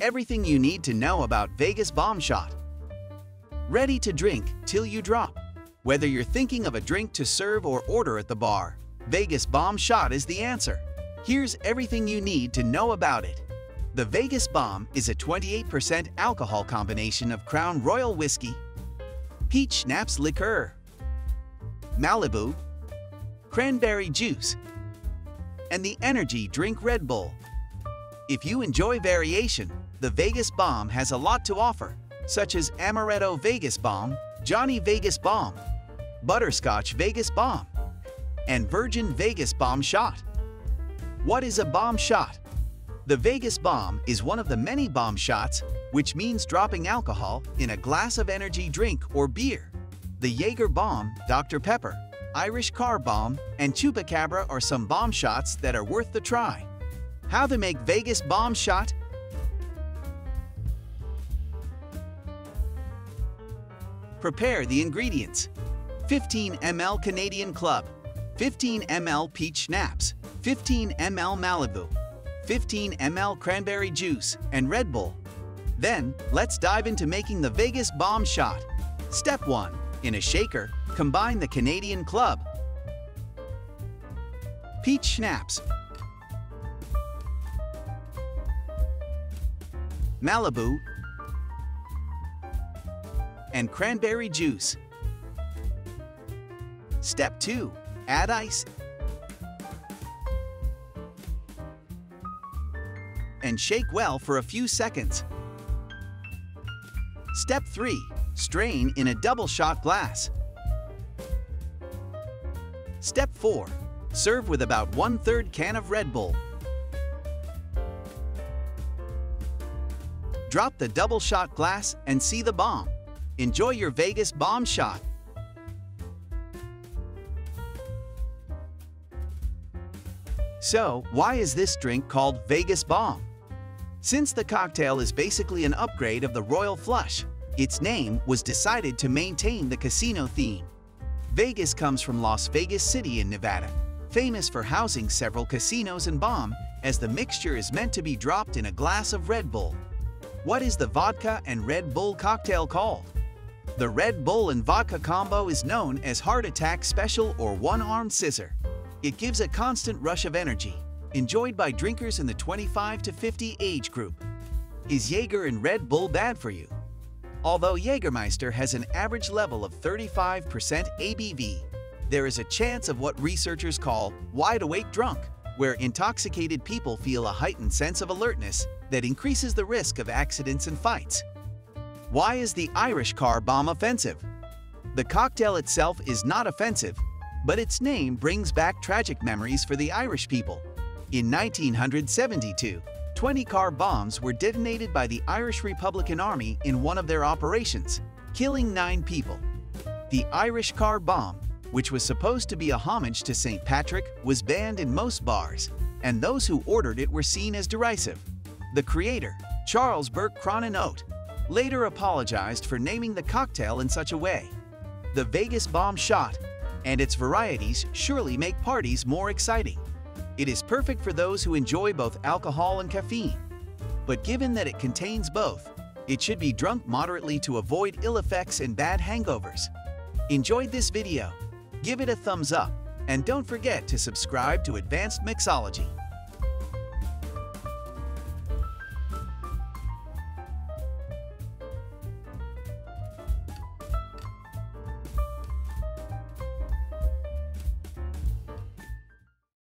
Everything you need to know about Vegas Bomb Shot. Ready to drink till you drop. Whether you're thinking of a drink to serve or order at the bar, Vegas Bomb Shot is the answer. Here's everything you need to know about it. The Vegas Bomb is a 28% alcohol combination of Crown Royal Whiskey, Peach Schnapps liqueur, Malibu, Cranberry Juice, and the energy drink Red Bull. If you enjoy variation, the Vegas Bomb has a lot to offer, such as Amaretto Vegas Bomb, Johnny Vegas Bomb, Butterscotch Vegas Bomb, and Virgin Vegas Bomb Shot. What is a bomb shot? The Vegas Bomb is one of the many bomb shots, which means dropping alcohol in a glass of energy drink or beer. The Jaeger Bomb, Dr. Pepper, Irish Car Bomb, and Chupacabra are some bomb shots that are worth the try. How to make Vegas Bomb Shot? Prepare the ingredients: 15 ml Canadian Club, 15 ml Peach Schnapps, 15 ml Malibu, 15 ml Cranberry Juice, and Red Bull. Then, let's dive into making the Vegas Bomb Shot. Step 1. In a shaker, combine the Canadian Club, Peach Schnapps, Malibu, and Cranberry Juice. Step 2. Add ice and shake well for a few seconds. Step 3. Strain in a double shot glass. Step 4. Serve with about 1/3 can of Red Bull. Drop the double shot glass and see the bomb. Enjoy your Vegas Bomb Shot. So, why is this drink called Vegas Bomb? Since the cocktail is basically an upgrade of the Royal Flush, its name was decided to maintain the casino theme. Vegas comes from Las Vegas City in Nevada, famous for housing several casinos and bomb, as the mixture is meant to be dropped in a glass of Red Bull. What is the vodka and Red Bull cocktail called? The Red Bull and vodka combo is known as Heart Attack Special or One-Armed Scissor. It gives a constant rush of energy, enjoyed by drinkers in the 25 to 50 age group. Is Jaeger and Red Bull bad for you? Although Jägermeister has an average level of 35% ABV, there is a chance of what researchers call wide-awake drunk, where intoxicated people feel a heightened sense of alertness that increases the risk of accidents and fights. Why is the Irish Car Bomb offensive? The cocktail itself is not offensive, but its name brings back tragic memories for the Irish people. In 1972, 20 car bombs were detonated by the Irish Republican Army in one of their operations, killing 9 people. The Irish Car Bomb, which was supposed to be a homage to St. Patrick, was banned in most bars, and those who ordered it were seen as derisive. The creator, Charles Burke Cronin Oates, later apologized for naming the cocktail in such a way. The Vegas Bomb Shot and its varieties surely make parties more exciting. It is perfect for those who enjoy both alcohol and caffeine. But given that it contains both, it should be drunk moderately to avoid ill effects and bad hangovers. Enjoyed this video? Give it a thumbs up, and don't forget to subscribe to Advanced Mixology.